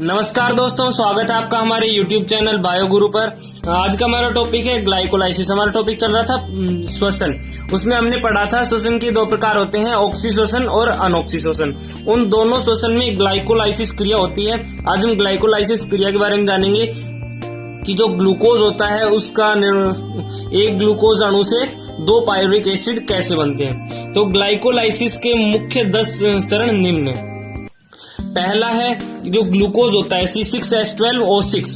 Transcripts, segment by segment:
नमस्कार दोस्तों, स्वागत है आपका हमारे YouTube चैनल बायोगुरु पर। आज का हमारा टॉपिक है ग्लाइकोलाइसिस। हमारा टॉपिक चल रहा था श्वसन। उसमें हमने पढ़ा था श्वसन के दो प्रकार होते हैं, ऑक्सी श्वसन और अनऑक्सी श्वसन। उन दोनों श्वसन में ग्लाइकोलाइसिस क्रिया होती है। आज हम ग्लाइकोलाइसिस क्रिया के बारे में जानेंगे कि जो ग्लूकोज होता है उसका एक ग्लूकोज अणु से 2 पायरुविक एसिड कैसे बनते हैं। तो ग्लाइकोलाइसिस के मुख्य 10 चरण निम्न है। पहला है जो ग्लूकोज होता है C6H12O6,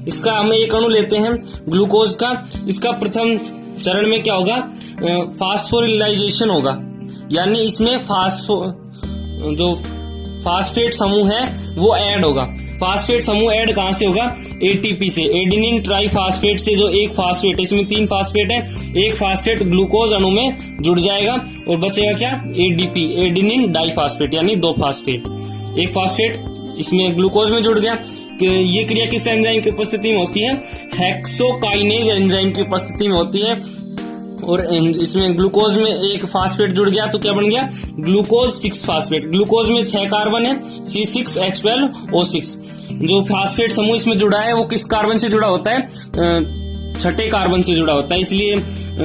इसका हम एक अणु लेते हैं ग्लूकोज का। इसका प्रथम चरण में क्या होगा, फास्फोरिलाइजेशन होगा, यानी इसमें जो फास्फेट समूह है वो ऐड होगा। फास्फेट समूह ऐड कहां से होगा, एटीपी से, एडिनिन ट्राइफास्फेट से। जो एक फास्फेट, इसमें 3 फास्फेट है, एक फास्फेट ग्लूकोज अणु में जुड़ जाएगा और बचेगा क्या, एडीपी, एडिनिन डाइफास्फेट, यानी 2 फास्फेट। एक फास्फेट इसमें ग्लूकोज में जुड़ गया। ये क्रिया किस एंजाइम की उपस्थिति में होती है, हेक्सोकाइनेज एंजाइम की उपस्थिति में होती है। और इसमें ग्लूकोज में एक फास्फेट जुड़ गया तो क्या बन गया, ग्लूकोज 6 फास्फेट। ग्लूकोज में 6 कार्बन है, C6H12O6। जो फास्फेट समूह इसमें जुड़ा है वो किस कार्बन से जुड़ा होता है, छठे कार्बन से जुड़ा होता है। इसलिए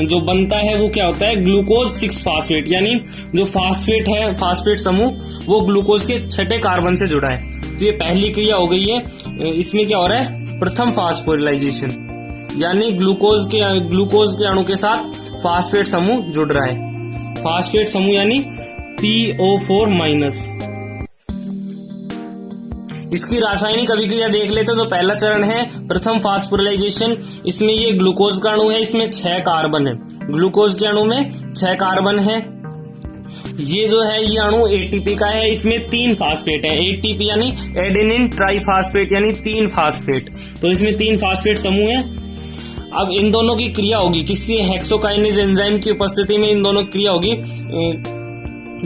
जो बनता है वो क्या होता है, ग्लूकोज 6 फास्फेट, यानी जो फास्फेट है, फास्फेट समूह वो ग्लूकोज के छठे कार्बन से जुड़ा है। तो ये पहली क्रिया हो गई है। इसमें क्या हो रहा है, प्रथम फास्फोरिलाइजेशन, यानी ग्लूकोज के अणु के साथ फास्फेट समूह जुड़ रहा है। फास्फेट समूह यानी PO4-। इसकी रासायनिक अभिक्रिया देख लेते तो पहला चरण है प्रथम फास्फोरिलाइजेशन। इसमें ये ग्लूकोज का अणु है, इसमें 6 कार्बन है। ग्लूकोज के अणु में 6 कार्बन है। ये जो है ये अणु एटीपी का है, इसमें 3 फास्फेट है। एटीपी यानी एडेनिन ट्राइफास्फेट, यानी 3 फास्फेट। तो इसमें 3 फास्फेट समूह है। अब इन दोनों की क्रिया होगी, किसी हेक्सोकाइनेज एंजाइम की उपस्थिति में इन दोनों की क्रिया होगी,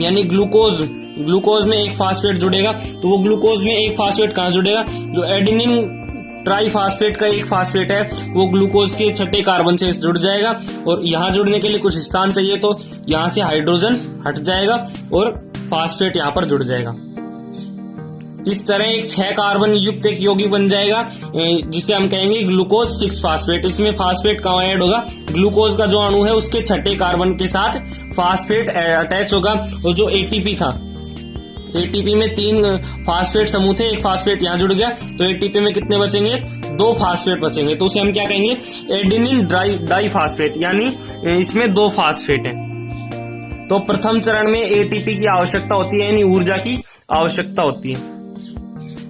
यानी ग्लूकोज में एक फास्फेट जुड़ेगा। तो वो ग्लूकोज में एक फास्फेट कहां जुड़ेगा, जो एडेनिन ट्राइफास्फेट का एक फास्फेट है वो ग्लूकोज के छठे कार्बन से जुड़ जाएगा। और यहां जुड़ने के लिए कुछ स्थान चाहिए, तो यहां से हाइड्रोजन हट जाएगा और फास्फेट यहां पर जुड़ जाएगा। इस तरह एक 6 कार्बन युक्त एक यौगिक बन जाएगा, जिसे हम कहेंगे ग्लूकोज 6 फास्फेट। इसमें फास्फेट कहां ऐड होगा, ग्लूकोज का जो अणु है उसके छठे कार्बन के साथ फास्फेट अटैच होगा। और जो एटीपी था, एटीपी में 3 फास्फेट समूह थे, एक फास्फेट यहां जुड़ गया, तो एटीपी में कितने बचेंगे, 2 फास्फेट बचेंगे। तो उसे हम क्या कहेंगे, एडिनिन डाइफास्फेट, यानी इसमें 2 फास्फेट है। तो प्रथम चरण में एटीपी की आवश्यकता होती है, यानी ऊर्जा की आवश्यकता होती है।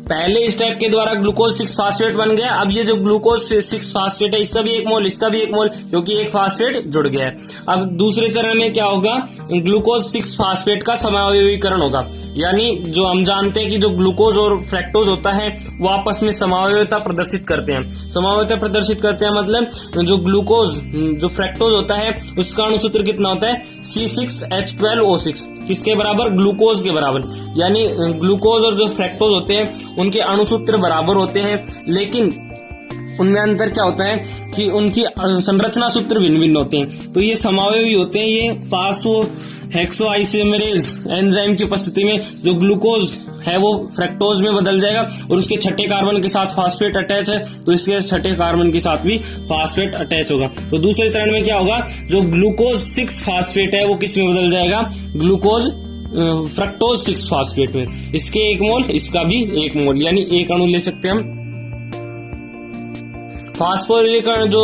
पहले स्टेप के द्वारा ग्लूकोज 6 फास्फेट बन गया। अब ये जो ग्लूकोज 6 फास्फेट है, इसका भी 1 मोल, इसका भी 1 मोल, क्योंकि एक फास्फेट जुड़ गया है। अब दूसरे चरण में क्या होगा, ग्लूकोज 6 फास्फेट का समावयवीकरण होगा। यानी जो हम जानते हैं कि जो ग्लूकोज और फ्रैक्टोज होता है वो आपस में समावयवता प्रदर्शित करते हैं। समावयवता प्रदर्शित करते हैं मतलब जो फ्रैक्टोज होता है उसका अणुसूत्र कितना होता है, C6H12O6। किसके बराबर, ग्लूकोज के बराबर। यानी ग्लूकोज और जो फ्रैक्टोज होते हैं उनके अणुसूत्र बराबर होते हैं, लेकिन उनमें अंतर क्या होता है कि उनकी संरचना सूत्र भिन्न भिन्न होते हैं। तो ये समावयवी होते हैं। ये हेक्सोआइसोमेरेज एंजाइम की उपस्थिति में जो ग्लूकोज है वो फ्रैक्टोज में बदल जाएगा और उसके छठे कार्बन के साथ फास्फेट अटैच है, तो इसके छठे कार्बन के साथ भी फास्फेट अटैच होगा। तो दूसरे चरण में क्या होगा, जो ग्लूकोज 6 फास्फेट है वो किस में बदल जाएगा, ग्लूकोज फ्रक्टोज 6 फास्फेट में। इसके 1 मोल, इसका भी 1 मोल, यानी एक अणु ले सकते हैं हम। फास्फोरिलीकरण जो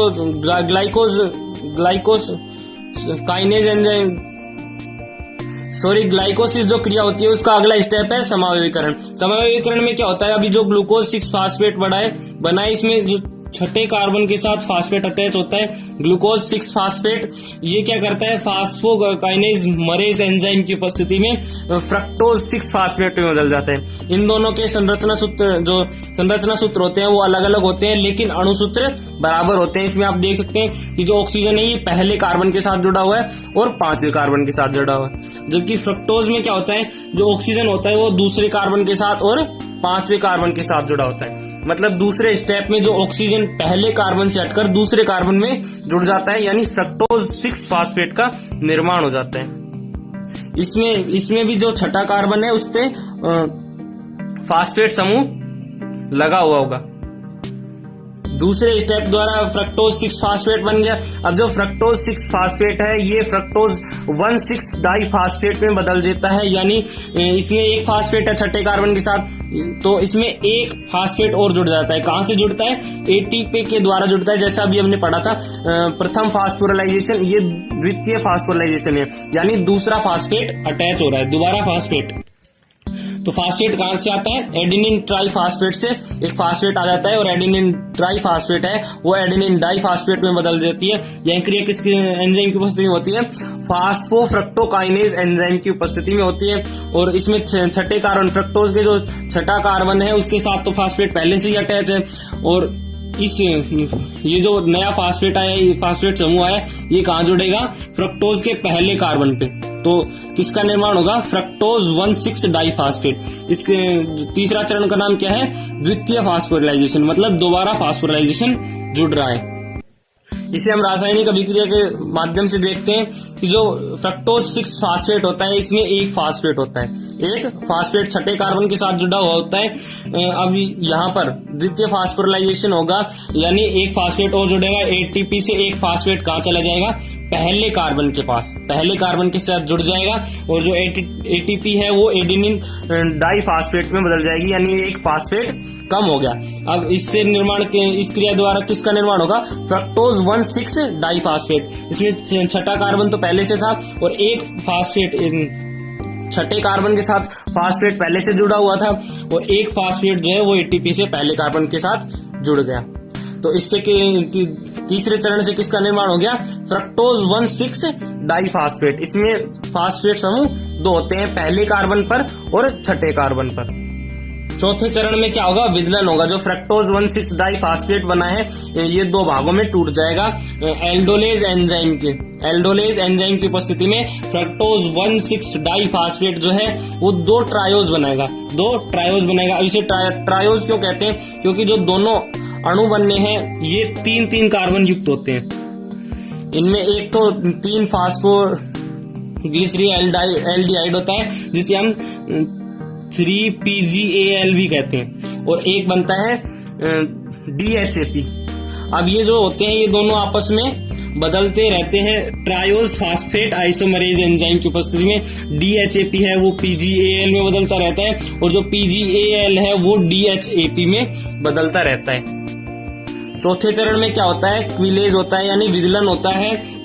ग्लाइकोसिस जो क्रिया होती है उसका अगला स्टेप है समावयवीकरण। समावयवीकरण में क्या होता है, अभी जो ग्लूकोज 6 फास्फेट बना है, इसमें जो छठे कार्बन के साथ फास्फेट अटैच होता है, ग्लूकोज 6 फास्फेट। ये क्या करता है, फास्फोकाइनेज मरेज एंजाइम की उपस्थिति में फ्रक्टोज 6 फास्फेट में बदल जाता है। इन दोनों के संरचना सूत्र होते हैं वो अलग अलग होते हैं, लेकिन अणुसूत्र बराबर होते हैं। इसमें आप देख सकते हैं कि जो ऑक्सीजन है ये पहले कार्बन के साथ जुड़ा हुआ है और 5वें कार्बन के साथ जुड़ा हुआ है। जबकि फ्रक्टोज में क्या होता है, जो ऑक्सीजन होता है वो दूसरे कार्बन के साथ और 5वें कार्बन के साथ जुड़ा होता है। मतलब दूसरे स्टेप में जो ऑक्सीजन पहले कार्बन से हटकर दूसरे कार्बन में जुड़ जाता है, यानी फ्रक्टोज 6 फास्फेट का निर्माण हो जाता है। इसमें भी जो छठा कार्बन है उस पे फास्फेट समूह लगा हुआ होगा। दूसरे स्टेप द्वारा फ्रक्टोज 6 फास्फेट बन गया। अब जो फ्रक्टोज 6 फास्फेट है ये फ्रक्टोज 1,6 डाई फास्फेट में बदल देता है, यानी इसमें एक फास्फेट है छठे कार्बन के साथ, तो इसमें एक फास्फेट और जुड़ जाता है। कहां से जुड़ता है? एटीपी के द्वारा जुड़ता है, जैसा अभी हमने पढ़ा था प्रथम फास्फोराइलेशन, ये द्वितीय फास्फोराइलेशन है, यानी दूसरा फास्फेट अटैच हो रहा है, दोबारा फास्फेट। तो फास्फेट कहां से आता है? एडेनिन ट्राई फास्फेट से एक फास्फेट आ जाता है, और एडेनिन ट्राई फास्फेट है वो एडेनिन डाई फास्फेट में बदल देती है। यह क्रिया किस एंजाइम की उपस्थिति में होती है? फास्फोफ्रक्टोकाइनेज एंजाइम की उपस्थिति में होती है। और इसमें छठे कार्बन, फ्रक्टोज के जो छठा कार्बन है उसके साथ तो फास्फेट पहले से ही अटैच है, और ये जो नया फास्फेट आया, ये फास्फेट समूह आया, ये कहां जुड़ेगा? फ्रक्टोज के पहले कार्बन पे। तो किसका निर्माण होगा? Fructose 1,6 di phosphate. इसके तीसरा चरण का नाम क्या है? द्वितीय फास्फोराइलेशन, मतलब दोबारा फास्फोराइलेशन जुड़ रहा है। इसे हम रासायनिक अभिक्रिया के माध्यम से देखते हैं कि जो फ्रक्टोज 6 फास्फेट होता है इसमें एक फास्फेट होता है, एक फास्फेट छठे कार्बन के साथ जुड़ा हुआ होता है। अब यहाँ पर द्वितीय फास्फोराइलेशन होगा, यानी एक फास्फेट और जुड़ेगा। एटीपी से एक फास्फेट कहाँ चला जाएगा? पहले कार्बन के पास, पहले कार्बन के साथ जुड़ जाएगा, और जो एटीपी है वो एडेनिन डाई फास्फेट में बदल जाएगी, यानी एक फास्फेट कम हो गया। अब इससे निर्माण के इस क्रिया द्वारा किसका निर्माण होगा? Fructose 1,6 di phosphate. इसमें छठा कार्बन तो पहले से था, और एक फास्फेट छठे कार्बन के साथ फास्फेट पहले से जुड़ा हुआ था, और एक फास्फेट जो है वो एटीपी से पहले कार्बन के साथ जुड़ गया। तो इससे तीसरे चरण से किसका निर्माण हो गया? Fructose 1,6 di phosphate. इसमें फास्फेट समूह दो होते हैं, पहले कार्बन पर और छठे कार्बन पर। चौथे चरण में क्या होगा? विदलन होगा। जो फ्रक्टोज 1,6 डाई फास्फेट बना है ये दो भागों में टूट जाएगा एल्डोलेज एंजाइम की उपस्थिति में। फ्रक्टोज 1,6 डाई फास्फेट जो है वो दो ट्रायोज बनाएगा। इसे ट्रायोज क्यों कहते हैं? क्योंकि जो दोनों अणु बनने हैं ये 3-3 कार्बन युक्त होते हैं। इनमें एक तो 3 फास्फो ग्लिसरीन एल्डिहाइड होता है, जिसे हम 3PGAL भी कहते हैं, और एक बनता है DHAP। अब ये जो होते हैं ये दोनों आपस में बदलते रहते हैं ट्रायोज फास्फेट आइसोमरेज एंजाइम की उपस्थिति में। DHAP है वो PGAL में बदलता रहता है, और जो PGAL है वो DHAP में बदलता रहता है। चौथे चरण में क्या होता है? क्विलेज होता है, यानी विदलन होता है।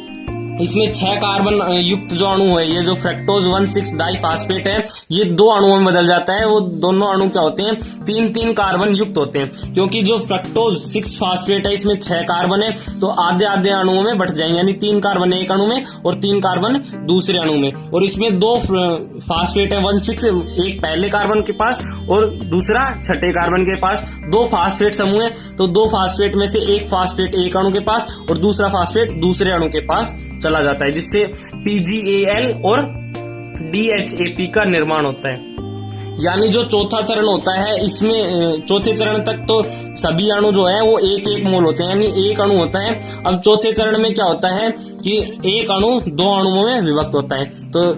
इसमें 6 कार्बन युक्त जो अणु है, ये जो फ्रक्टोज 1,6 डाई फास्फेट है, ये 2 अणुओं में बदल जाता है। वो दोनों अणु क्या होते हैं? 3-3 कार्बन युक्त होते हैं। क्योंकि जो फ्रक्टोज 6 फास्फेट है इसमें 6 कार्बन है, तो आधे आधे अणुओं में बढ़ जाएंगे, यानी 3 कार्बन एक अणु में और 3 कार्बन दूसरे अणु में। और इसमें 2 फास्फेट है 1,6, एक पहले कार्बन के पास और दूसरा छठे कार्बन के पास। 2 फास्फेट समूह है, तो 2 फास्फेट में से एक फास्फेट एक अणु के पास और दूसरा फास्फेट दूसरे अणु के पास चला जाता है, जिससे PGAL और DHAP का निर्माण होता है। यानी जो चौथा चरण होता है इसमें चौथे चरण तक तो सभी अणु जो है वो 1-1 मोल होते हैं, यानी एक अणु होता है। अब चौथे चरण में क्या होता है कि एक अणु 2 अणुओं में विभक्त होता है। तो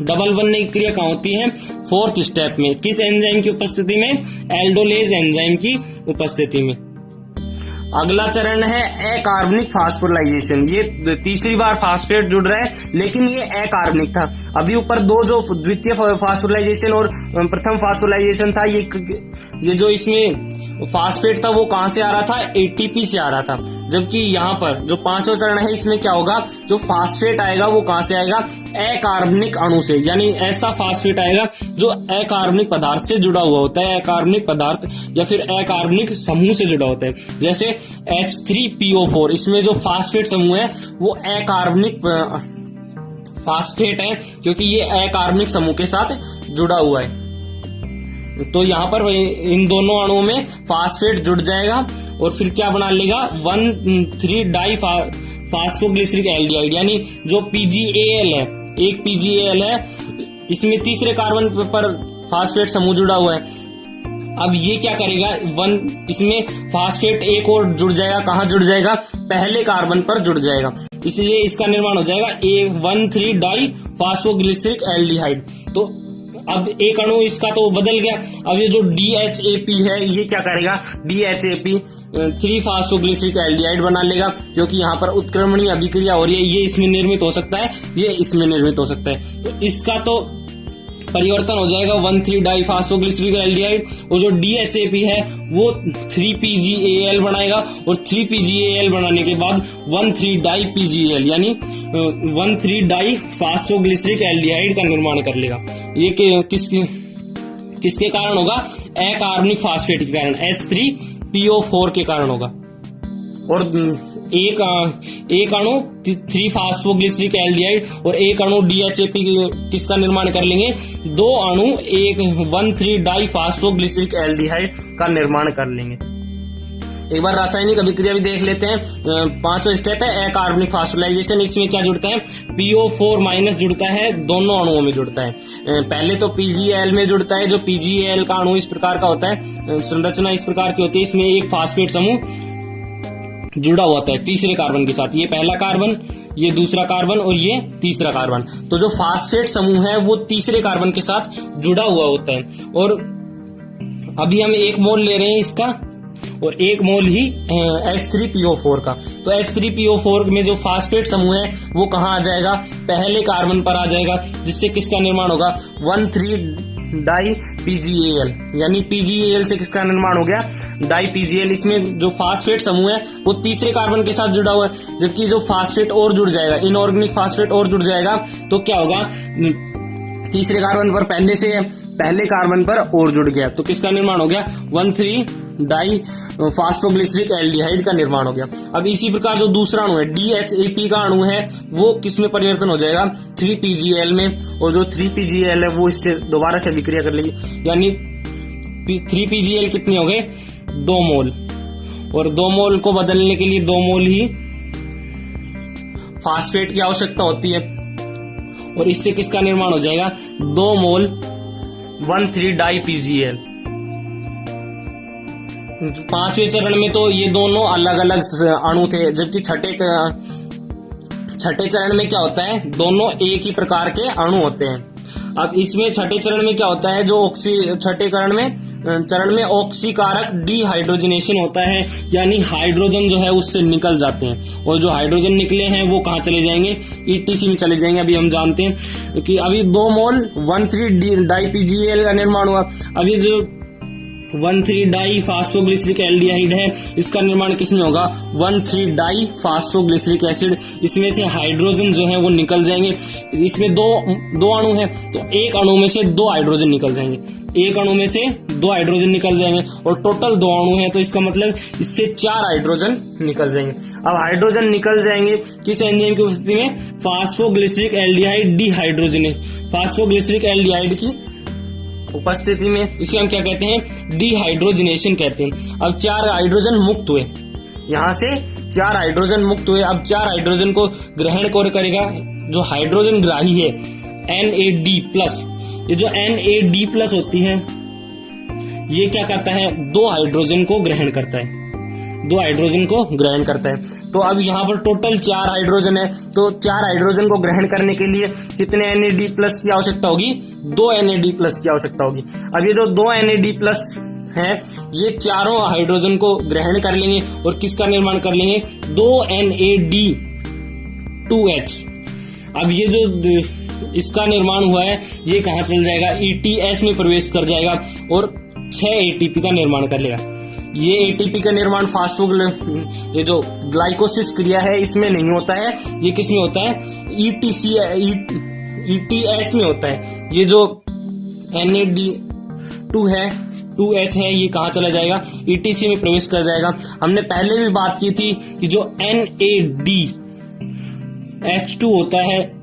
डबल बनने की क्रिया कहाँ होती है? 4th स्टेप में। किस एंजाइम की उपस्थिति में? एल्डोलेज एंजाइम की उपस्थिति में। अगला चरण है अकार्बनिक फास्फोराइलेशन। ये तीसरी बार फास्फेट जुड़ रहा है, लेकिन ये अकार्बनिक था। अभी ऊपर 2 जो द्वितीय फास्फोराइलेशन और प्रथम फास्फोराइलेशन था, ये जो इसमें फास्फेट था वो कहां से आ रहा था? एटीपी से आ रहा था। जबकि यहाँ पर जो 5वां चरण है इसमें क्या होगा? जो फास्फेट आएगा वो कहां से आएगा? अकार्बनिक अणु से, यानी ऐसा फास्फेट आएगा जो अकार्बनिक पदार्थ से जुड़ा हुआ होता है, अकार्बनिक पदार्थ या फिर अकार्बनिक समूह से जुड़ा होता है। जैसे H3PO4, इसमें जो फास्फेट समूह है वो अकार्बनिक फास्फेट है, क्योंकि ये अकार्बनिक समूह के साथ जुड़ा हुआ है। तो यहाँ पर इन दोनों अणुओं में फास्फेट जुड़ जाएगा और फिर क्या बना लेगा? 1,3 डाई फास्फोग्लिसरिक एल्डिहाइड, यानी जो PGAL है, एक PGAL है, इसमें तीसरे कार्बन पर फास्फेट समूह जुड़ा हुआ है। अब ये क्या करेगा? इसमें फास्फेट एक और जुड़ जाएगा। कहाँ जुड़ जाएगा? पहले कार्बन पर जुड़ जाएगा, इसलिए इसका निर्माण हो जाएगा 1,3 डाई फास्फोग्लिसरिक एल्डिहाइड। तो अब एक अणु इसका तो बदल गया। अब ये जो DHAP है ये क्या करेगा, DHAP 3-फॉस्फोग्लिसरिक एल्डिहाइड बना लेगा, क्योंकि यहाँ पर उत्क्रमणीय अभिक्रिया हो रही है। ये इसमें निर्मित हो सकता है, ये इसमें निर्मित हो सकता है। तो इसका तो परिवर्तन हो जाएगा 1,3-डाइफॉस्फोग्लिसरिक एल्डिहाइड, और जो DHAP है वो 3PGAL बनाएगा, और 3PGAL बनाने के बाद 1,3-डाई-PGAL यानी 1,3-डाइफॉस्फोग्लिसरिक एल्डिहाइड का निर्माण कर लेगा। ये किसके कारण होगा, अकार्बनिक फास्फेट के कारण, H3PO4 के कारण होगा। और एक अणु 3-फॉस्फोग्लिसरिक एल्डिहाइड और एक अणु DHAP किसका निर्माण कर लेंगे, दो अणु 1,3-डाइफॉस्फोग्लिसरिक एल्डिहाइड का निर्माण कर लेंगे। एक बार रासायनिक अभिक्रिया भी देख लेते हैं। 5वां स्टेप है अकार्बनिक फॉस्फोराइलेशन। इसमें क्या जुड़ता है, PO4- जुड़ता है, दोनों अणुओं में जुड़ता है। पहले तो PGAL में जुड़ता है। जो PGAL का अणु इस प्रकार का होता है, संरचना इस प्रकार की होती है, इसमें एक फास्फेट समूह जुड़ा हुआ होता है तीसरे कार्बन के साथ। ये पहला कार्बन, ये दूसरा कार्बन और ये तीसरा कार्बन। तो जो फास्फेट समूह है वो तीसरे कार्बन के साथ जुड़ा हुआ होता है। और अभी हम 1 मोल ले रहे हैं इसका, और 1 मोल ही H3PO4 का। तो H3PO4 में जो फास्फेट समूह है वो कहाँ आ जाएगा, पहले कार्बन पर आ जाएगा, जिससे किसका निर्माण होगा, 1,3-डाई-PGAL यानी PGAL से किसका निर्माण हो गया, डाई-PGAL। इसमें जो फास्फेट समूह है वो तीसरे कार्बन के साथ जुड़ा हुआ है, जबकि जो फास्फेट और जुड़ जाएगा, इनऑर्गेनिक फास्फेट और जुड़ जाएगा, तो क्या होगा, तीसरे कार्बन पर पहले कार्बन पर और जुड़ गया, तो किसका निर्माण हो गया, 1,3-डाइफॉस्फोग्लिसरिक एल्डिहाइड का निर्माण हो गया। अब इसी प्रकार जो दूसरा अणु है DHAP का अणु है वो किसमें परिवर्तन हो जाएगा, 3PGAL में, और जो 3PGAL है वो इससे दोबारा से अभिक्रिया कर लेगी, यानी 3PGAL कितने हो गए, 2 मोल, और 2 मोल को बदलने के लिए 2 मोल ही फास्फेट की आवश्यकता होती है, और इससे किसका निर्माण हो जाएगा, 2 मोल 1,3-डाई-PGAL। 5वें चरण में तो ये दोनों अलग अलग अणु थे, जबकि छठे चरण में क्या होता है, दोनों एक ही प्रकार के अणु होते हैं। अब इसमें छठे चरण में क्या होता है, जो छठे चरण में ऑक्सीकारक डिहाइड्रोजनेशन होता है, यानी हाइड्रोजन जो है उससे निकल जाते हैं, और जो हाइड्रोजन निकले हैं वो कहाँ चले जाएंगे, ETC में चले जाएंगे। अभी हम जानते हैं कि अभी 2 मोल 1,3-डाई-PGAL का निर्माण हुआ। अभी जो 1,3-डाइफॉस्फोग्लिसरिक एल्डिहाइड है इसका निर्माण किसमें होगा, 1,3-डाइफॉस्फोग्लिसरिक एसिड। इसमें से हाइड्रोजन जो है वो निकल जाएंगे। इसमें दो अणु है, तो एक अणु में से 2 हाइड्रोजन निकल जाएंगे, एक अणु में से 2 हाइड्रोजन निकल जाएंगे, और टोटल 2 अणु हैं, तो इसका मतलब इससे 4 हाइड्रोजन निकल जाएंगे। अब हाइड्रोजन निकल जाएंगे किस एंजाइम की उपस्थिति में, phosphoglyceric aldehyde dehydrogenase, phosphoglyceric aldehyde की उपस्थिति में। इसे हम क्या कहते हैं, डिहाइड्रोजनेशन कहते हैं। अब 4 हाइड्रोजन मुक्त हुए, यहाँ से 4 हाइड्रोजन मुक्त हुए। अब 4 हाइड्रोजन को ग्रहण कौन करेगा, जो हाइड्रोजन ग्राही है NAD+। ये जो NAD+ होती है ये क्या करता है, 2 हाइड्रोजन को ग्रहण करता है, 2 हाइड्रोजन को ग्रहण करता है। तो अब यहाँ पर टोटल 4 हाइड्रोजन है, तो 4 हाइड्रोजन को ग्रहण करने के लिए कितने NAD+ की आवश्यकता होगी, 2 NAD+ की आवश्यकता होगी। अब ये जो 2 NAD+ है ये चारों हाइड्रोजन को ग्रहण कर लेंगे और किसका निर्माण कर लेंगे, 2 NAD2H। अब ये जो इसका निर्माण हुआ है ये कहाँ चल जाएगा, ETS में प्रवेश कर जाएगा और 6 ATP का निर्माण कर लेगा। ये ATP का निर्माण ये जो ग्लाइकोसिस क्रिया है इसमें नहीं होता है, ये किस में होता है, ETS में होता है। ये जो NAD2H है ये कहाँ चला जाएगा, ETC में प्रवेश कर जाएगा। हमने पहले भी बात की थी कि जो NADH2 होता है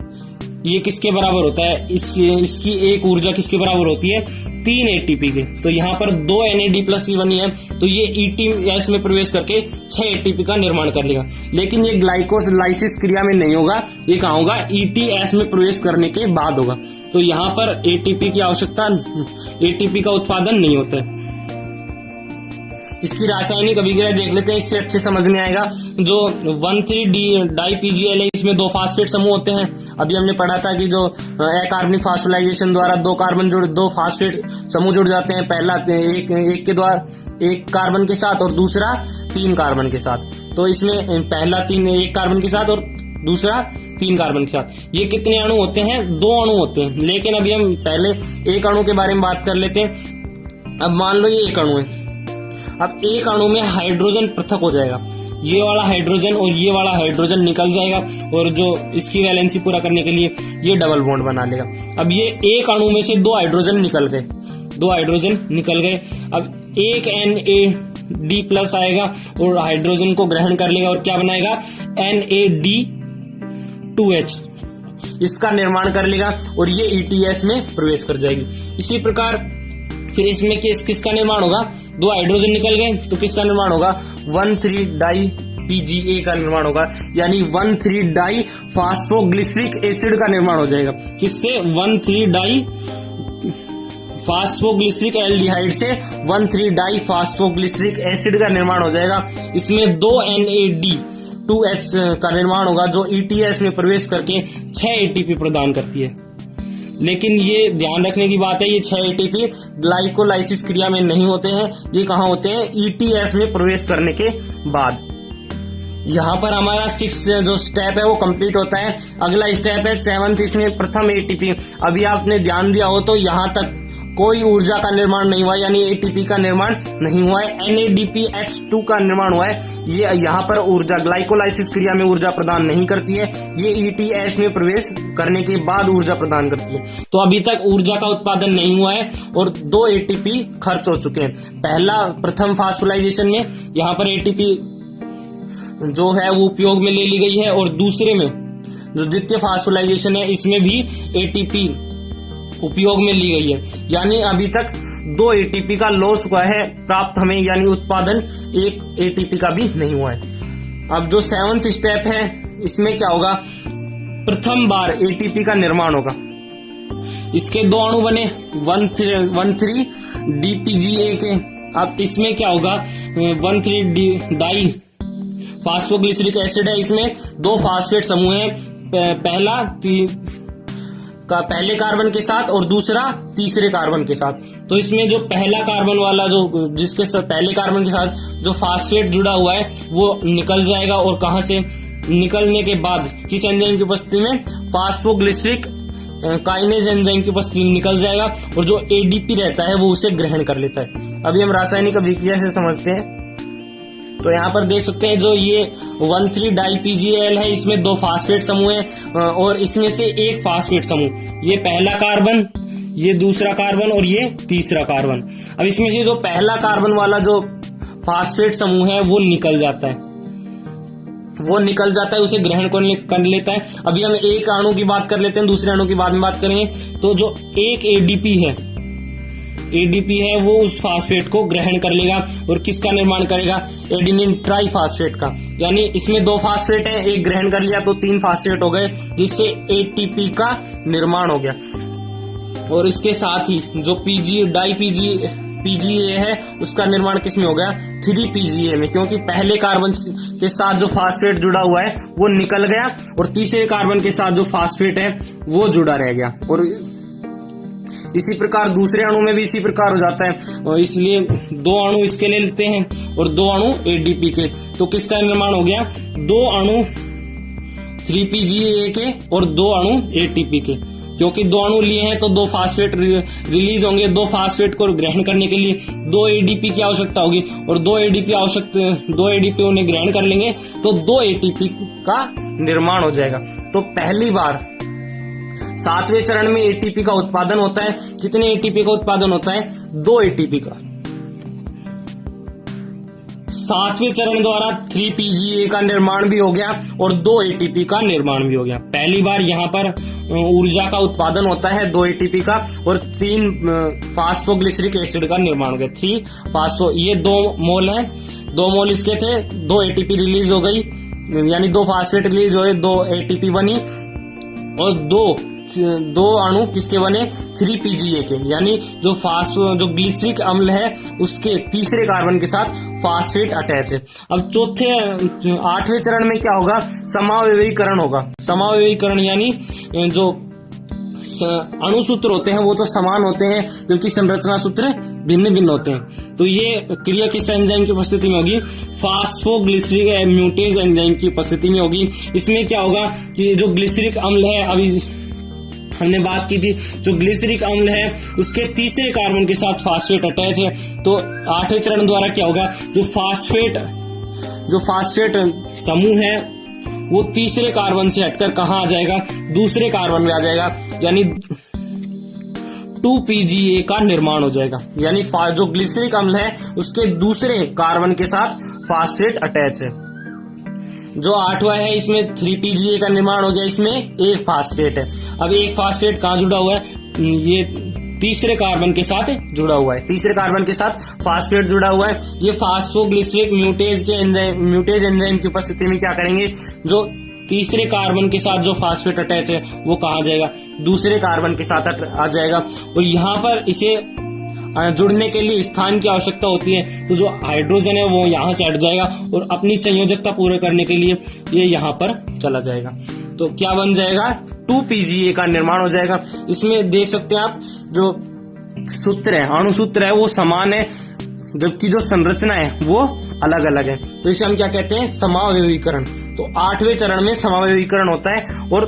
ये किसके बराबर होता है, इसकी एक ऊर्जा किसके बराबर होती है, 3 ATP के। तो यहाँ पर 2 NAD+ की बनी है, तो ये ETS में प्रवेश करके 6 ATP का निर्माण कर लेगा। लेकिन ये ग्लाइकोलाइसिस क्रिया में नहीं होगा, ये कहाँ होगा, ETS में प्रवेश करने के बाद होगा। तो यहाँ पर ATP की आवश्यकता, ATP का उत्पादन नहीं होता है। इसकी रासायनिक अभिक्रिया देख लेते हैं, इससे अच्छे समझ में आएगा। जो 1,3-डाई-PGL है, इसमें 2 फास्फेट समूह होते हैं। अभी हमने पढ़ा था कि जो अकार्बनिक फास्फोराइलेशन द्वारा 2 फास्फेट समूह जुड़ जाते हैं, पहला एक के द्वारा 1 कार्बन के साथ और दूसरा 3 कार्बन के साथ। तो इसमें पहला 1 कार्बन के साथ और दूसरा 3 कार्बन के साथ। ये कितने अणु होते हैं? 2 अणु होते हैं। लेकिन अभी हम पहले एक अणु के बारे में बात कर लेते हैं। अब मान लो ये एक अणु है। अब एक अणु में हाइड्रोजन पृथक हो जाएगा, ये वाला हाइड्रोजन और ये वाला हाइड्रोजन निकल जाएगा और जो इसकी वैलेंसी पूरा करने के लिए ये डबल बॉन्ड बना लेगा। अब ये एक अणु में से 2 हाइड्रोजन निकल गए, 2 हाइड्रोजन निकल गए। अब एक NAD+ आएगा और हाइड्रोजन को ग्रहण कर लेगा और क्या बनाएगा? NAD2H, इसका निर्माण कर लेगा और ये ETS में प्रवेश कर जाएगी। इसी प्रकार फिर इसमें किसका निर्माण होगा? 2 हाइड्रोजन निकल गए तो किसका निर्माण होगा? 1,3-डाई-PGA का निर्माण होगा, यानी 1,3-डाई-फास्फोग्लिसरिक एसिड का निर्माण हो जाएगा। किससे? 1,3-डाई-फास्फोग्लिसरिक एल्डिहाइड से 1,3-डाई-फास्फोग्लिसरिक एसिड का निर्माण हो जाएगा। इसमें 2 NAD2H का निर्माण होगा जो ETS में प्रवेश करके 6 ATP प्रदान करती है। लेकिन ये ध्यान रखने की बात है, ये 6 ATP ग्लाइकोलाइसिस क्रिया में नहीं होते हैं, ये कहाँ होते हैं? ETS में प्रवेश करने के बाद। यहाँ पर हमारा 6 जो स्टेप है वो कंप्लीट होता है। अगला स्टेप है 7th, इसमें प्रथम ATP। अभी आपने ध्यान दिया हो तो यहाँ तक कोई ऊर्जा का निर्माण नहीं हुआ, यानी ATP का निर्माण नहीं हुआ है। NADPH2 का निर्माण हुआ है। ये यहाँ पर ऊर्जा ग्लाइकोलाइसिस क्रिया में ऊर्जा प्रदान नहीं करती है, ये ETS में प्रवेश करने के बाद ऊर्जा प्रदान करती है। तो अभी तक ऊर्जा का उत्पादन नहीं हुआ है और 2 ATP खर्च हो चुके हैं। पहला प्रथम फास्फोराइलेशन में यहाँ पर ATP जो है वो उपयोग में ले ली गई है और दूसरे में जो द्वितीय फास्फोराइलेशन है इसमें भी ATP उपयोग में ली गई है, यानी अभी तक 2 ATP का लॉस हुआ है प्राप्त हमें, यानी उत्पादन 1 ATP का भी नहीं हुआ है। अब जो 7th स्टेप है इसमें क्या होगा? प्रथम बार ATP का निर्माण होगा। इसके 2 अणु बने 1,3-DPGA के। अब इसमें क्या होगा? 1,3-डाई-फास्फोग्लिसरिक एसिड है, इसमें 2 फास्फेट समूह है, पहले कार्बन के साथ और दूसरा तीसरे कार्बन के साथ। तो इसमें जो पहला कार्बन वाला जो जिसके साथ पहले कार्बन के साथ जो फास्फेट जुड़ा हुआ है वो निकल जाएगा और कहां से निकलने के बाद किस एंजाइम की उपस्थिति में? फास्फोग्लिसरिक काइनेज एंजाइम की उपस्थिति में निकल जाएगा और जो ADP रहता है वो उसे ग्रहण कर लेता है। अभी हम रासायनिक अभिक्रिया से समझते हैं। तो यहाँ पर देख सकते हैं जो ये 1,3-डाई-PGL है, इसमें 2 फास्फेट समूह है और इसमें से एक फास्फेट समूह, ये पहला कार्बन, ये दूसरा कार्बन और ये तीसरा कार्बन। अब इसमें से जो पहला कार्बन वाला जो फास्फेट समूह है वो निकल जाता है, उसे ग्रहण कर लेता है। अभी हम एक अणु की बात कर लेते हैं, दूसरे अणु की बाद में बात करेंगे। तो जो एक ADP है वो उस फास्फेट को ग्रहण कर लेगा और किसका निर्माण करेगा? एडिनिन ट्राइफास्फेट का, यानी इसमें 2 फास्फेट हैं, एक ग्रहण कर लिया तो 3 फास्फेट हो गए, जिससे ATP का निर्माण हो गया। और इसके साथ ही जो डाई-PGA है उसका निर्माण किसमें हो गया? 3-PGA में, क्योंकि पहले कार्बन के साथ जो फास्फेट जुड़ा हुआ है वो निकल गया और तीसरे कार्बन के साथ जो फास्फेट है वो जुड़ा रह गया। और इसी प्रकार दूसरे अणु में भी इसी प्रकार हो जाता है और इसलिए 2 अणु इसके ले लेते हैं और 2 अणु ADP के। तो किसका निर्माण हो गया? 2 अणु 3-PGA के और 2 अणु ATP के। क्योंकि 2 अणु लिए हैं तो 2 फास्फेट रिलीज होंगे। 2 फास्फेट को ग्रहण करने के लिए 2 ADP की आवश्यकता होगी और 2 ADP उन्हें ग्रहण कर लेंगे तो 2 ATP का निर्माण हो जाएगा। तो पहली बार 7वें चरण में ATP का उत्पादन होता है। कितने ATP का उत्पादन होता है? 2 ATP का। 7वें चरण द्वारा 3-PGA का निर्माण भी हो गया और 2 ATP का निर्माण भी हो गया। पहली बार यहाँ पर ऊर्जा का उत्पादन होता है 2 ATP का और 3 फास्फोग्लिसरिक एसिड का निर्माण हो गया। 3 फास्फो, ये 2 मोल है, 2 मोल इसके थे, 2 ATP रिलीज हो गई, यानी 2 फास्फेट रिलीज हुए, 2 ATP बनी और 2 दो अणु किसके बने, 3PGA के, यानी जो ग्लिसरिक अम्ल है उसके तीसरे कार्बन के साथ फास्फेट अटैच है। अब 8वें चरण में क्या होगा, समावयवीकरण होगा। समावयवीकरण यानी जो अणु सूत्र होते हैं वो तो समान होते हैं, जबकि संरचना सूत्र भिन्न भिन्न होते हैं। तो ये क्रिया किस एंजाइम की उपस्थिति में होगी, फास्फोग्लिसरिक म्यूटेज एंजाइम की उपस्थिति में होगी। इसमें क्या होगा कि जो ग्लिसरिक अम्ल है, अभी हमने बात की थी, जो ग्लिसरिक अम्ल है उसके तीसरे कार्बन के साथ फास्फेट अटैच है। तो 8वें चरण द्वारा क्या होगा, जो फास्फेट समूह है वो तीसरे कार्बन से हटकर कहां आ जाएगा, दूसरे कार्बन में आ जाएगा, यानी 2PGA का निर्माण हो जाएगा। यानी जो ग्लिसरिक अम्ल है उसके दूसरे कार्बन के साथ फास्फेट अटैच है। जो 8वां है इसमें 3PGA का निर्माण हो गया, इसमें एक फास्फेट है। अब एक फास्फेट कहां जुड़ा हुआ है, ये तीसरे कार्बन के साथ जुड़ा हुआ है, तीसरे कार्बन के साथ फास्फेट जुड़ा हुआ है। ये फास्फोग्लिसरिक म्यूटेज एंजाइम की उपस्थिति में क्या करेंगे, जो तीसरे कार्बन के साथ जो फास्फेट अटैच है वो कहा जाएगा, दूसरे कार्बन के साथ आ जाएगा। और यहाँ पर इसे जुड़ने के लिए स्थान की आवश्यकता होती है, तो जो हाइड्रोजन है वो यहाँ से हट जाएगा और अपनी संयोजकता पूरे करने के लिए ये यहाँ पर चला जाएगा। तो क्या बन जाएगा, 2PGA का निर्माण हो जाएगा। इसमें देख सकते हैं आप, जो सूत्र है, अणु सूत्र है वो समान है, जबकि जो संरचना है वो अलग अलग है। तो इसे हम क्या कहते हैं, समावयवीकरण। तो 8वें चरण में समावयवीकरण होता है और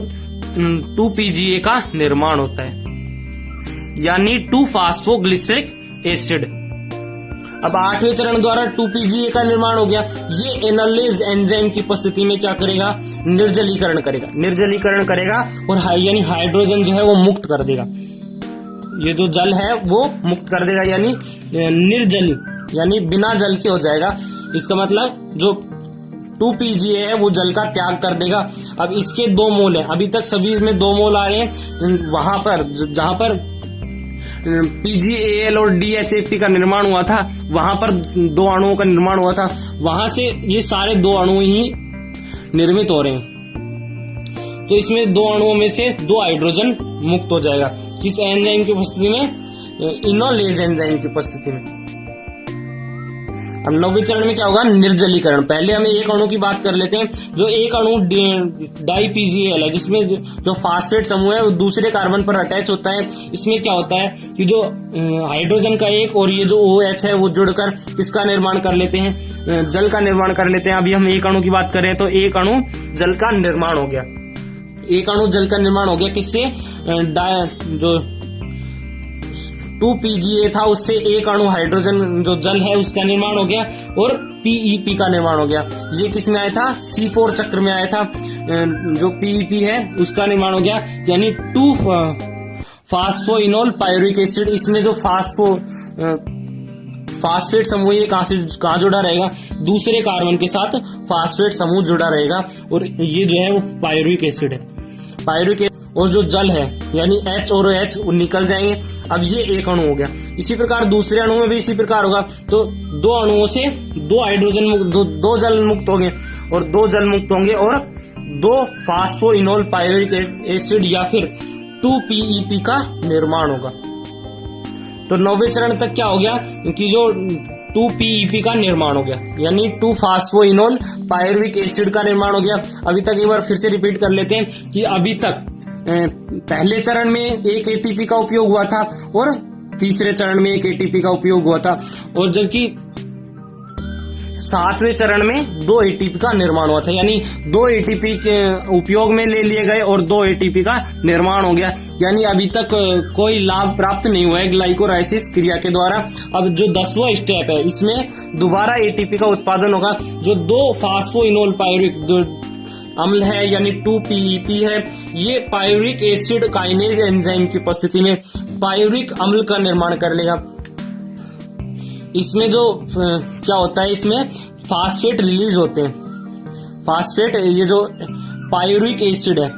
2PGA का निर्माण होता है, यानी 2-फास्फोग्लिसरिक एसिड। अब 8वें चरण द्वारा 2PGA का निर्माण हो गया। ये एनालिज एंजाइम की उपस्थिति में क्या करेगा, निर्जलीकरण करेगा और यानी हाइड्रोजन जो है वो मुक्त कर देगा। ये जो जल है वो मुक्त कर देगा, यानी निर्जल, यानी बिना जल के हो जाएगा। इसका मतलब जो 2PGA है वो जल का त्याग कर देगा। अब इसके 2 मोल है, अभी तक सभी में 2 मोल आ रहे हैं। वहां पर जहां पर PgAl और DHAP का निर्माण हुआ था, वहां पर 2 अणुओं का निर्माण हुआ था, वहां से ये सारे 2 अणु ही निर्मित हो रहे हैं। तो इसमें 2 अणुओं में से 2 हाइड्रोजन मुक्त हो जाएगा, किस एंजाइम की उपस्थिति में, इनोलेज एंजाइम की उपस्थिति में। अब 9वें चरण में क्या होगा, निर्जलीकरण। पहले हमें एक अणु की बात कर लेते हैं। जो एक अणु डाईPGAl है, जिसमें जो फास्फेट समूह है वो दूसरे कार्बन पर अटैच होता है। इसमें क्या होता है कि जो हाइड्रोजन का एक और ये जो OH है वो जुड़कर किसका निर्माण कर लेते हैं, जल का निर्माण कर लेते हैं। अभी हम एक अणु की बात करें तो एक अणु जल का निर्माण हो गया, एक अणु जल का निर्माण हो गया किससे, जो 2PGA था उससे एक अणु हाइड्रोजन जो जल है उसका निर्माण हो गया और PEP का निर्माण हो गया। ये किस में आया था, C4 चक्र में आया था। जो PEP है उसका निर्माण हो गया, यानी 2-फास्फोइनोल पायरुविक एसिड। इसमें जो फास्फेट समूह ये कहाँ जुड़ा रहेगा, दूसरे कार्बन के साथ फास्फेट समूह जुड़ा रहेगा और ये जो है वो पायरुविक एसिड है। पायरुविक और जो जल है यानी H और OH निकल जाएंगे। अब ये एक अणु हो गया। इसी प्रकार दूसरे अणु में भी इसी प्रकार होगा। तो 2 अणुओं से 2 हाइड्रोजन मुक्त, 2 जल मुक्त होंगे और 2 जल मुक्त होंगे और 2-फास्फोइनोल पायरुविक एसिड या फिर 2PEP का निर्माण होगा। तो 9वें चरण तक क्या हो गया कि जो 2PEP का निर्माण हो गया, यानी 2-फास्फोइनोल पायरुविक एसिड का निर्माण हो गया। अभी तक एक बार फिर से रिपीट कर लेते हैं कि अभी तक पहले चरण में एक ATP का उपयोग हुआ था और तीसरे चरण में एक ATP का उपयोग हुआ था, और जबकि 7वें चरण में 2 ATP का निर्माण हुआ था, यानी 2 ATP के उपयोग में ले लिए गए और 2 ATP का निर्माण हो गया। यानी अभी तक कोई लाभ प्राप्त नहीं हुआ है ग्लाइकोलाइसिस क्रिया के द्वारा। अब जो 10वां स्टेप है इसमें दोबारा ATP का उत्पादन होगा। जो 2-फास्फोइनोल पायरुविक अम्ल है यानी 2PEP है, ये पायरुविक एसिड काइनेज एंजाइम की उपस्थिति में पायरुविक अम्ल का निर्माण कर लेगा। इसमें जो क्या होता है, इसमें फास्फेट रिलीज होते हैं। फास्फेट, ये जो पायरुविक एसिड है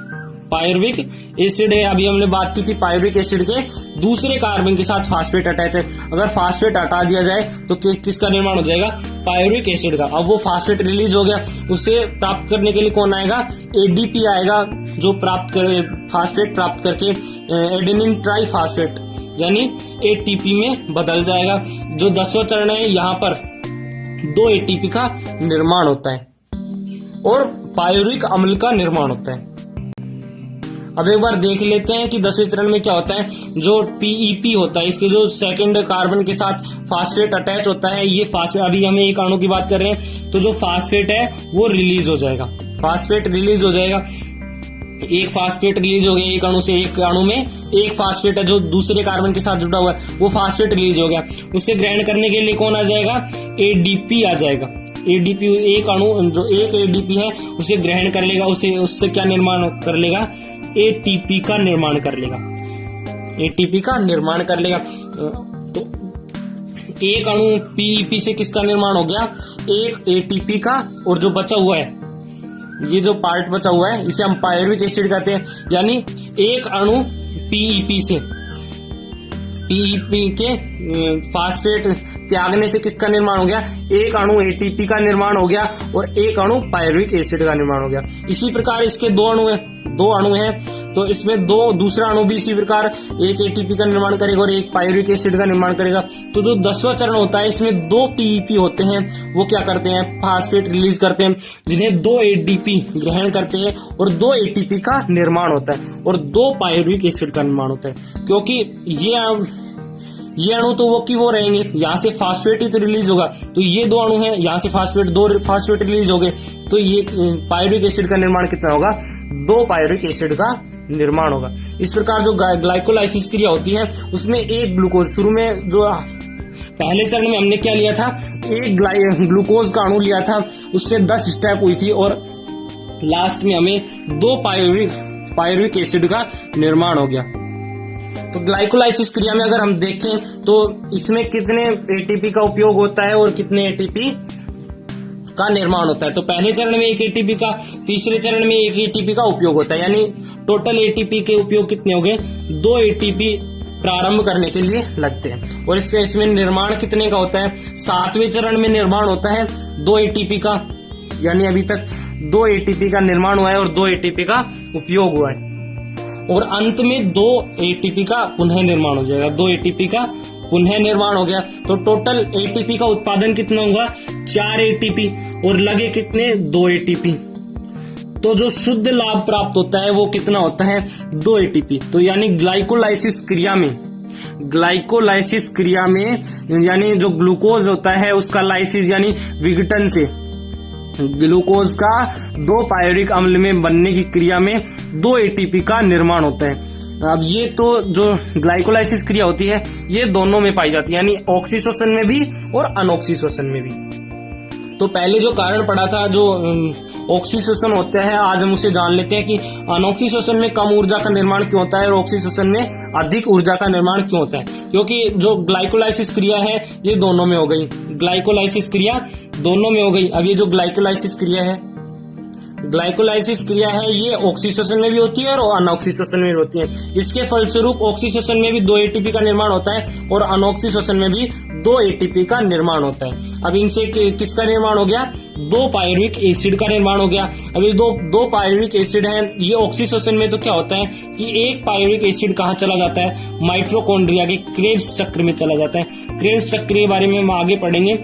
पायरुविक एसिड है। अभी हमने बात की थी पायरुविक एसिड के दूसरे कार्बन के साथ फास्फेट अटैच है। अगर फास्फेट हटा दिया जाए तो किसका निर्माण हो जाएगा? पायरुविक एसिड का। अब वो फास्फेट रिलीज हो गया, उसे प्राप्त करने के लिए कौन आएगा? एडीपी आएगा, जो प्राप्त करे फास्फेट प्राप्त करके एडेनिन ट्राई फास्फेट यानी एटीपी में बदल जाएगा। जो 10वां चरण है, यहाँ पर 2 एटीपी का निर्माण होता है और पायरुविक अम्ल का निर्माण होता है। अब एक बार देख लेते हैं कि 10वें चरण में क्या होता है। जो पीईपी होता है, इसके जो सेकंड कार्बन के साथ फास्फेट अटैच होता है, ये फास्फेट, अभी हम एक अणु की बात कर रहे हैं, तो जो फास्फेट है वो रिलीज हो जाएगा। फास्फेट रिलीज हो जाएगा, एक फास्फेट रिलीज हो गया एक अणु से। एक अणु में एक फास्फेट है जो दूसरे कार्बन के साथ जुड़ा हुआ है, वो फास्फेट रिलीज हो गया। उसे ग्रहण करने के लिए कौन आ जाएगा? एडीपी आ जाएगा। एडीपी, एक अणु जो एक एडीपी है उसे ग्रहण कर लेगा, उससे क्या निर्माण कर लेगा? एटीपी का निर्माण कर लेगा। एटीपी का निर्माण कर लेगा। तो एक अणु पीईपी से किसका निर्माण हो गया? एक एटीपी का, और जो बचा हुआ है, ये जो पार्ट बचा हुआ है, इसे हम पायरुविक एसिड कहते हैं। यानी एक अणु पीईपी से, पीईपी के फास्फेट त्यागने से किसका निर्माण हो गया? एक अणु एटीपी का निर्माण हो गया और एक अणु पायरुविक एसिड का निर्माण हो गया। इसी प्रकार इसके 2 अणु हैं, तो इसमें दूसरा अणु भी इसी प्रकार एक एटीपी का निर्माण करेगा और एक पायरुविक एसिड का निर्माण करेगा। तो जो 10वां चरण होता है, इसमें 2 पीईपी होते हैं, वो क्या करते हैं? फास्फेट रिलीज करते हैं, जिन्हें 2 एडीपी ग्रहण करते हैं और 2 एटीपी का निर्माण होता है और 2 पायरुविक एसिड का निर्माण होता है। क्योंकि ये अणु तो वो की वो रहेंगे, यहाँ से फास्फेट ही तो रिलीज होगा, तो ये 2 अणु हैं, यहाँ से दो फास्फेट रिलीज हो गए, तो ये पायरुविक एसिड का निर्माण कितना होगा? 2 पायरुविक एसिड का निर्माण होगा। इस प्रकार जो ग्लाइकोलाइसिस क्रिया होती है, उसमें एक ग्लूकोज, शुरू में जो पहले चरण में हमने क्या लिया था? एक ग्लूकोज का अणु लिया था, उससे 10 स्टेप हुई थी और लास्ट में हमें 2 पायरुविक एसिड का निर्माण हो गया। तो ग्लाइकोलाइसिस क्रिया में अगर हम देखें तो इसमें कितने एटीपी का उपयोग होता है और कितने एटीपी का निर्माण होता है? तो पहले चरण में 1 एटीपी का, तीसरे चरण में 1 एटीपी का उपयोग होता है। यानी टोटल एटीपी के उपयोग कितने हो गए? 2 एटीपी प्रारंभ करने के लिए लगते हैं। और इसमें निर्माण कितने का होता है? 7वें चरण में निर्माण होता है 2 एटीपी का, यानी अभी तक 2 एटीपी का निर्माण हुआ है और 2 एटीपी का उपयोग हुआ है। और अंत में 2 एटीपी का पुनः निर्माण हो जाएगा। 2 एटीपी का पुनः निर्माण हो गया, तो टोटल एटीपी का उत्पादन कितना होगा? 4 एटीपी, और लगे कितने? 2 एटीपी। तो जो शुद्ध लाभ प्राप्त होता है वो कितना होता है? 2 एटीपी। तो यानी ग्लाइकोलाइसिस क्रिया में यानी जो ग्लूकोज होता है उसका लाइसिस यानी विघटन से ग्लूकोज का 2 पायरुविक अम्ल में बनने की क्रिया में 2 एटीपी का निर्माण होता है। अब ये तो जो ग्लाइकोलाइसिस क्रिया होती है ये दोनों में पाई जाती है, यानी ऑक्सीशोषण में भी और अनऑक्सीशोषण में भी। तो पहले जो कारण पढ़ा था जो ऑक्सीशोषण होता है, आज हम उसे जान लेते हैं कि अनऑक्सीशोषण में कम ऊर्जा का निर्माण क्यों होता है और ऑक्सीशोषण में अधिक ऊर्जा का निर्माण क्यों होता है। क्योंकि जो ग्लाइकोलाइसिस क्रिया है ये दोनों में हो गई, ग्लाइकोलाइसिस क्रिया दोनों में हो गई। अब ये जो ग्लाइकोलाइसिस क्रिया है ये ऑक्सीशोषण में भी होती है और अनऑक्सीशोषण में भी होती है। इसके फलस्वरूप ऑक्सीशोषण में भी 2 एटीपी का निर्माण होता है और अनऑक्सीशोषण में भी 2 एटीपी का निर्माण होता है। अब इनसे किसका निर्माण हो गया? 2 पायरुविक एसिड का निर्माण हो गया। अब ये दो पायरुविक एसिड हैं, ये ऑक्सीशोषण में तो क्या होता है कि एक पायरुविक एसिड कहाँ चला जाता है? माइटोकॉन्ड्रिया के क्रेब्स चक्र में चला जाता है। क्रेब्स चक्र के बारे में हम आगे पढ़ेंगे।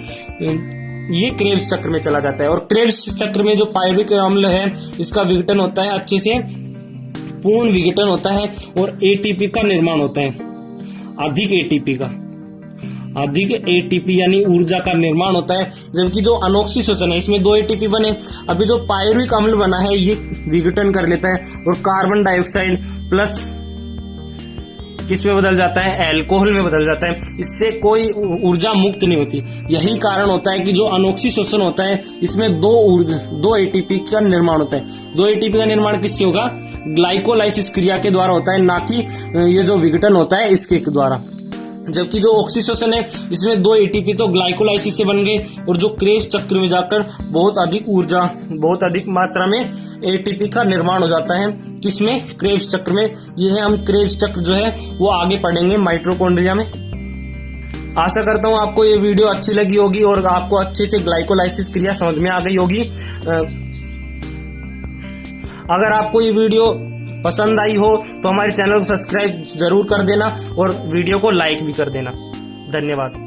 ये क्रेब्स चक्र में चला जाता है और क्रेब्स चक्र में जो पायरुविक अम्ल है इसका विघटन होता है, अच्छे से पूर्ण विघटन होता है और एटीपी का निर्माण होता है, अधिक एटीपी यानी ऊर्जा का निर्माण होता है। जबकि जो अनऑक्सीशोषण है इसमें 2 एटीपी बने। अभी जो पायरुविक अम्ल बना है ये विघटन कर लेता है और कार्बन डाइऑक्साइड प्लस किस में बदल जाता है? अल्कोहल में बदल जाता है। इससे कोई ऊर्जा मुक्त नहीं होती। यही कारण होता है कि जो अनऑक्सीशोषण होता है इसमें 2 एटीपी का निर्माण होता है। 2 एटीपी का निर्माण किससे होगा? ग्लाइकोलाइसिस क्रिया के द्वारा होता है, ना कि ये जो विघटन होता है इसके द्वारा। जबकि जो ऑक्सीजन है इसमें 2 एटीपी तो ग्लाइकोलाइसिस से बन गए और जो क्रेब्स चक्र में जाकर बहुत अधिक ऊर्जा, बहुत अधिक मात्रा में एटीपी का निर्माण हो जाता है। किसमें? क्रेब्स चक्र में। ये है, हम क्रेब्स चक्र जो है वो आगे पढ़ेंगे माइटोकॉन्ड्रिया में। आशा करता हूँ आपको ये वीडियो अच्छी लगी होगी और आपको अच्छे से ग्लाइकोलाइसिस क्रिया समझ में आ गई होगी। अगर आपको ये वीडियो पसंद आई हो तो हमारे चैनल को सब्सक्राइब जरूर कर देना और वीडियो को लाइक भी कर देना। धन्यवाद।